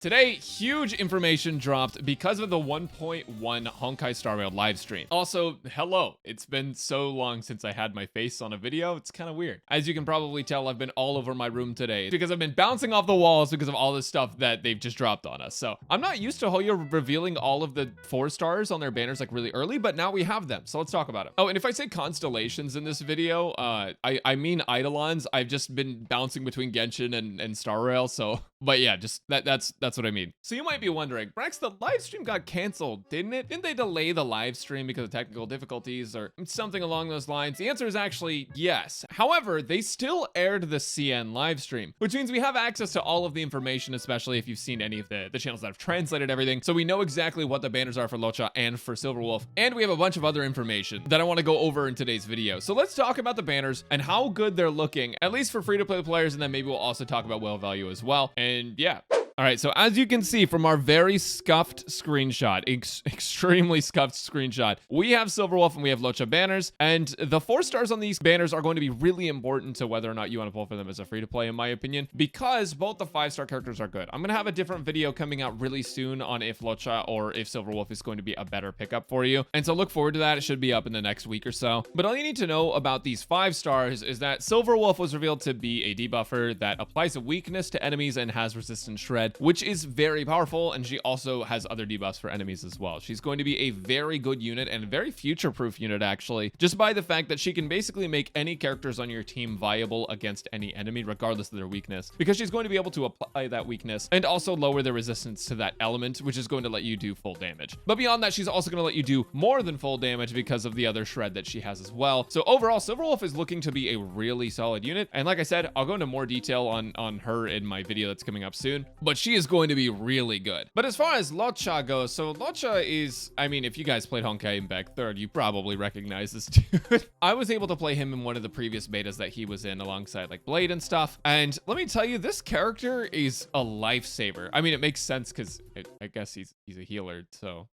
Today, huge information dropped because of the 1.1 Honkai Star Rail live stream. Also, hello. It's been so long since I had my face on a video. It's kind of weird. As you can probably tell, I've been all over my room today because I've been bouncing off the walls because of all this stuff that they've just dropped on us. So I'm not used to Hoyo revealing all of the 4 stars on their banners like really early, but now we have them. So let's talk about it. Oh, and if I say constellations in this video, I mean Eidolons. I've just been bouncing between Genshin and Star Rail. So, but yeah, just that's what I mean. So you might be wondering, Brax, the live stream got canceled, didn't it? Didn't they delay the live stream because of technical difficulties or something along those lines? The answer is actually yes. However, they still aired the CN live stream, which means we have access to all of the information, especially if you've seen any of the channels that have translated everything. So we know exactly what the banners are for Luocha and for Silverwolf, and we have a bunch of other information that I want to go over in today's video. So let's talk about the banners and how good they're looking, at least for free-to-play players, and then maybe we'll also talk about whale value as well. And yeah. All right, so as you can see from our very scuffed screenshot, extremely scuffed screenshot, we have Silverwolf and we have Luocha banners, and the 4 stars on these banners are going to be really important to whether or not you want to pull for them as a free-to-play, in my opinion, because both the 5-star characters are good. I'm going to have a different video coming out really soon on if Luocha or if Silverwolf is going to be a better pickup for you, and so look forward to that. It should be up in the next week or so. But all you need to know about these 5 stars is that Silverwolf was revealed to be a debuffer that applies a weakness to enemies and has resistance shred, which is very powerful, and she also has other debuffs for enemies as well. She's going to be a very good unit and a very future-proof unit, actually, just by the fact that she can basically make any characters on your team viable against any enemy, regardless of their weakness, because she's going to be able to apply that weakness and also lower the resistance to that element, which is going to let you do full damage. But beyond that, she's also going to let you do more than full damage because of the other shred that she has as well. So overall, Silverwolf is looking to be a really solid unit, and like I said, I'll go into more detail on her in my video that's coming up soon, but she is going to be really good. But as far as Luocha goes, so Luocha is, I mean, if you guys played Honkai back third, you probably recognize this dude. I was able to play him in one of the previous betas that he was in alongside like Blade and stuff, and let me tell you, this character is a lifesaver. I mean, it makes sense because I guess he's a healer, so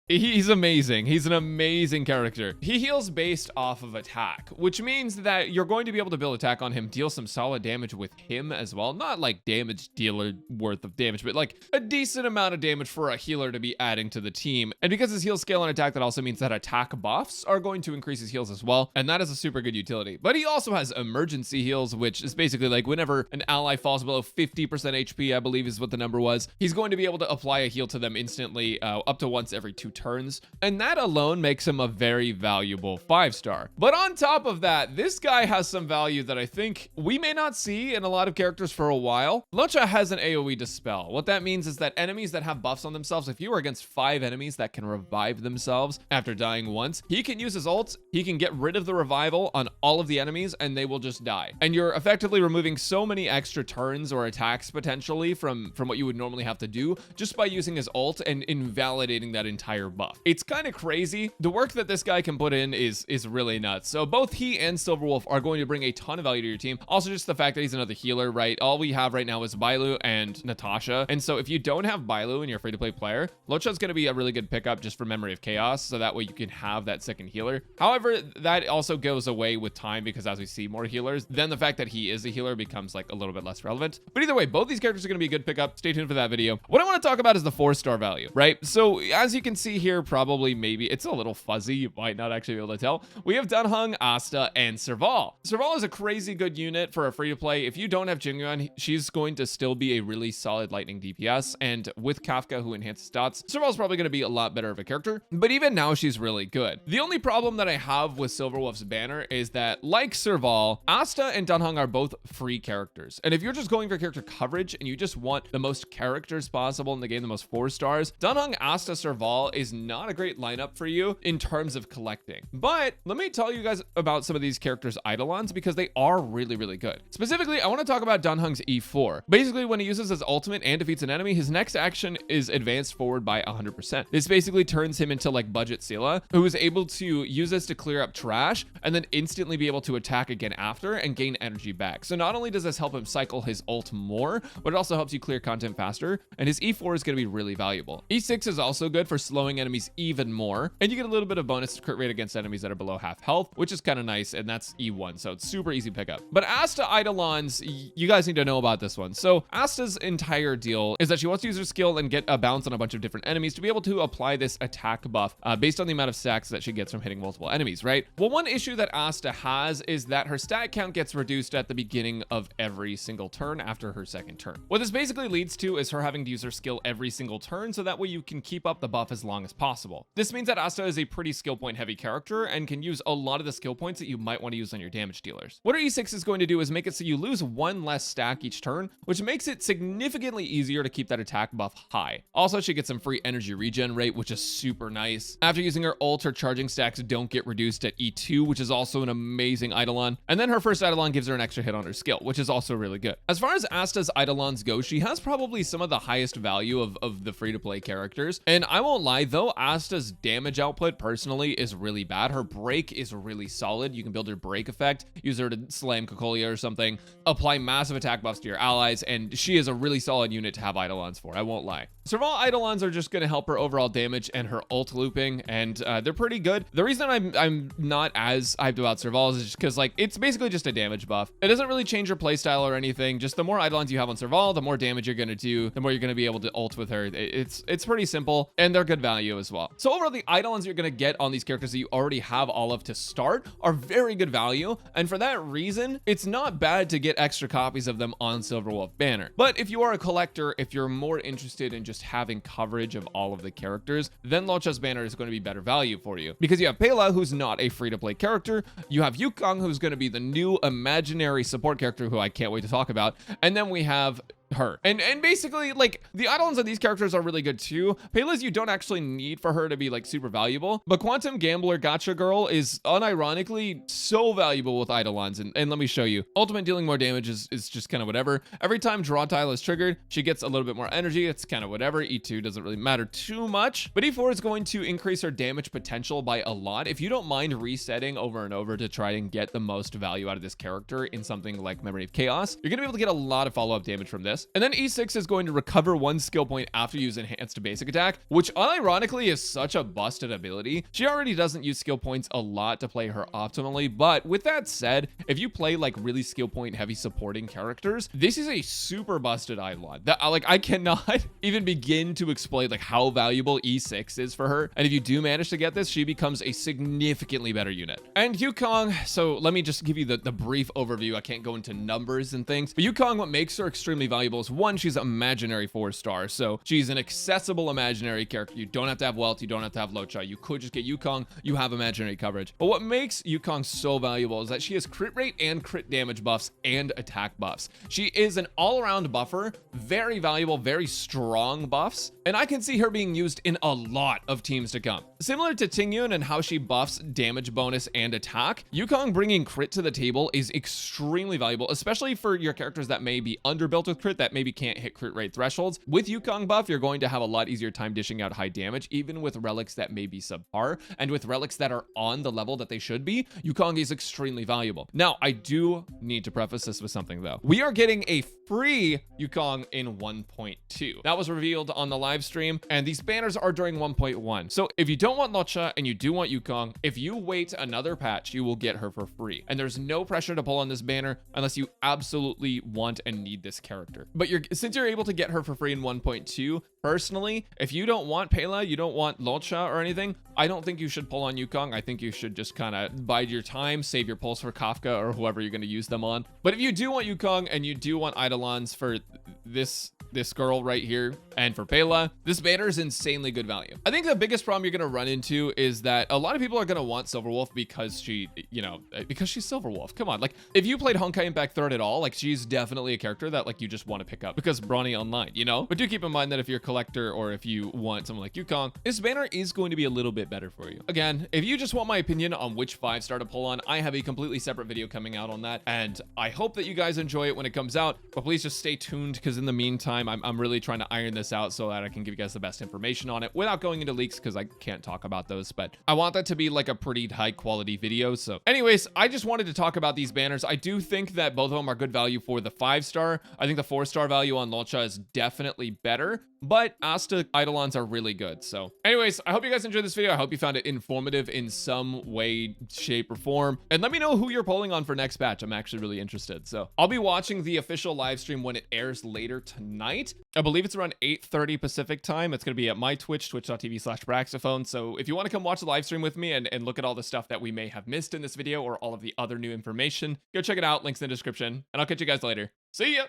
he's amazing. He's an amazing character. He heals based off of attack, which means that you're going to be able to build attack on him, deal some solid damage with him as well. Not like damage dealer worth of damage, but like a decent amount of damage for a healer to be adding to the team. And because his heal scale and attack, that also means that attack buffs are going to increase his heals as well. And that is a super good utility. But he also has emergency heals, which is basically like whenever an ally falls below 50% HP, I believe is what the number was, he's going to be able to apply a heal to them instantly, up to once every 2 turns, and that alone makes him a very valuable 5-star. But on top of that, this guy has some value that I think we may not see in a lot of characters for a while. Luocha has an AoE Dispel. What that means is that enemies that have buffs on themselves, if you are against 5 enemies that can revive themselves after dying once, he can use his ult, he can get rid of the revival on all of the enemies, and they will just die. And you're effectively removing so many extra turns or attacks potentially from what you would normally have to do just by using his ult and invalidating that entire buff. It's kind of crazy. The work that this guy can put in is really nuts. So both he and Silverwolf are going to bring a ton of value to your team. Also, just the fact that he's another healer, right? All we have right now is Bailu and Natasha. And so if you don't have Bailu and you're a free-to-play player, Luocha is going to be a really good pickup just for Memory of Chaos. So that way you can have that second healer. However, that also goes away with time because as we see more healers, then the fact that he is a healer becomes like a little bit less relevant. But either way, both these characters are going to be a good pickup. Stay tuned for that video. What I want to talk about is the 4-star value, right? So as you can see here, probably maybe it's a little fuzzy. You might not actually be able to tell. We have Dunhung, Asta, and Serval. Serval is a crazy good unit for a free-to-play. If you don't have Jingyuan, she's going to still be a really solid lightning DPS, and with Kafka, who enhances dots, Serval's probably going to be a lot better of a character, but even now she's really good. The only problem that I have with Silverwolf's banner is that, like Serval, Asta and Dunhung are both free characters, and if you're just going for character coverage and you just want the most characters possible in the game, the most 4 stars, Dunhung, Asta, Serval is not a great lineup for you in terms of collecting. But let me tell you guys about some of these characters' Eidolons because they are really, really good. Specifically, I want to talk about Dunhung's E4. Basically, when he uses his ultimate and defeats an enemy, his next action is advanced forward by 100%. This basically turns him into like Budget Scylla, who is able to use this to clear up trash and then instantly be able to attack again after and gain energy back. So not only does this help him cycle his ult more, but it also helps you clear content faster, and his E4 is going to be really valuable. E6 is also good for slowing destroying enemies even more. And you get a little bit of bonus to crit rate against enemies that are below half health, which is kind of nice. And that's E1, so it's super easy pickup. But Asta Eidolons, you guys need to know about this one. So Asta's entire deal is that she wants to use her skill and get a bounce on a bunch of different enemies to be able to apply this attack buff based on the amount of stacks that she gets from hitting multiple enemies, right? Well, one issue that Asta has is that her stat count gets reduced at the beginning of every single turn after her second turn. What this basically leads to is her having to use her skill every single turn, so that way you can keep up the buff as long as possible. This means that Asta is a pretty skill point heavy character and can use a lot of the skill points that you might want to use on your damage dealers. What her E6 is going to do is make it so you lose one less stack each turn, which makes it significantly easier to keep that attack buff high. Also, she gets some free energy regen rate, which is super nice. After using her ult, her charging stacks don't get reduced at E2, which is also an amazing Eidolon. And then her first Eidolon gives her an extra hit on her skill, which is also really good. As far as Asta's Eidolons go, she has probably some of the highest value of the free-to-play characters. And I won't lie though, Asta's damage output personally is really bad. Her break is really solid. You can build her break effect, use her to slam Cocolia or something, apply massive attack buffs to your allies, and she is a really solid unit to have Eidolons for, I won't lie. Serval Eidolons are just going to help her overall damage and her ult looping, and they're pretty good. The reason I'm not as hyped about Serval is just because, like, it's basically just a damage buff. It doesn't really change her playstyle or anything. Just the more Eidolons you have on Serval, the more damage you're going to do, the more you're going to be able to ult with her. It's pretty simple, and they're good value as well. So overall, the Eidolons you're going to get on these characters that you already have all of to start are very good value, and for that reason, it's not bad to get extra copies of them on Silverwolf banner. But if you are a collector, if you're more interested in just having coverage of all of the characters, then Luocha's banner is going to be better value for you, because you have Pela, who's not a free-to-play character, you have Yukong, who's going to be the new imaginary support character who I can't wait to talk about, and then we have her. And basically, like, the Eidolons of these characters are really good too. Pela's you don't actually need for her to be like super valuable, but Quantum Gambler Gotcha Girl is unironically so valuable with Eidolons, and let me show you. Ultimate dealing more damage is just kind of whatever. Every time draw tile is triggered, she gets a little bit more energy. It's kind of whatever. E2 doesn't really matter too much, but E4 is going to increase her damage potential by a lot. If you don't mind resetting over and over to try and get the most value out of this character in something like Memory of Chaos, you're gonna be able to get a lot of follow-up damage from this. And then E6 is going to recover one skill point after you use enhanced basic attack, which unironically is such a busted ability. She already doesn't use skill points a lot to play her optimally, but with that said, if you play like really skill point heavy supporting characters, this is a super busted Eidolon that I cannot even begin to explain like how valuable E6 is for her. And if you do manage to get this, she becomes a significantly better unit. And Yukong, so let me just give you the brief overview. I can't go into numbers and things, but Yukong, what makes her extremely valuable is one, she's imaginary 4-star, so she's an accessible imaginary character. You don't have to have wealth, you don't have to have Luocha. You could just get Yukong, you have imaginary coverage. But what makes Yukong so valuable is that she has crit rate and crit damage buffs and attack buffs. She is an all-around buffer, very valuable, very strong buffs, and I can see her being used in a lot of teams to come. Similar to Tingyun and how she buffs damage bonus and attack, Yukong bringing crit to the table is extremely valuable, especially for your characters that may be underbuilt with crit, that maybe can't hit crit rate thresholds. With Yukong buff, you're going to have a lot easier time dishing out high damage, even with relics that may be subpar, and with relics that are on the level that they should be, Yukong is extremely valuable. Now, I do need to preface this with something though. We are getting a free Yukong in 1.2. That was revealed on the live stream, and these banners are during 1.1. So if you don't want Luocha and you do want Yukong, if you wait another patch, you will get her for free. And there's no pressure to pull on this banner unless you absolutely want and need this character. But since you're able to get her for free in 1.2, personally, if you don't want Pela, you don't want Luocha or anything, I don't think you should pull on Yukong. I think you should just kind of bide your time, save your pulls for Kafka or whoever you're going to use them on. But if you do want Yukong and you do want Eidolons for this girl right here and for Pela, this banner is insanely good value. I think the biggest problem you're going to run into is that a lot of people are going to want Silverwolf because she's Silverwolf. Come on, like if you played Honkai Impact 3rd at all, like she's definitely a character that like you just want to pick up because Brawny Online, you know? But do keep in mind that if you're a collector or if you want someone like Yukong, this banner is going to be a little bit bit better for you. Again, if you just want my opinion on which 5-star to pull on, I have a completely separate video coming out on that, and I hope that you guys enjoy it when it comes out, but please just stay tuned, because in the meantime, I'm really trying to iron this out so that I can give you guys the best information on it without going into leaks, because I can't talk about those, but I want that to be like a pretty high quality video. So anyways, I just wanted to talk about these banners. I do think that both of them are good value for the 5-star. I think the 4-star value on Luocha is definitely better, but Asta Eidolons are really good. So anyways, I hope you guys enjoyed this video. I hope you found it informative in some way, shape, or form. And let me know who you're polling on for next batch. I'm actually really interested. So I'll be watching the official live stream when it airs later tonight. I believe it's around 8:30 Pacific time. It's going to be at my Twitch, twitch.tv/Braxophone. So if you want to come watch the live stream with me and look at all the stuff that we may have missed in this video or all of the other new information, go check it out. Links in the description. And I'll catch you guys later. See ya!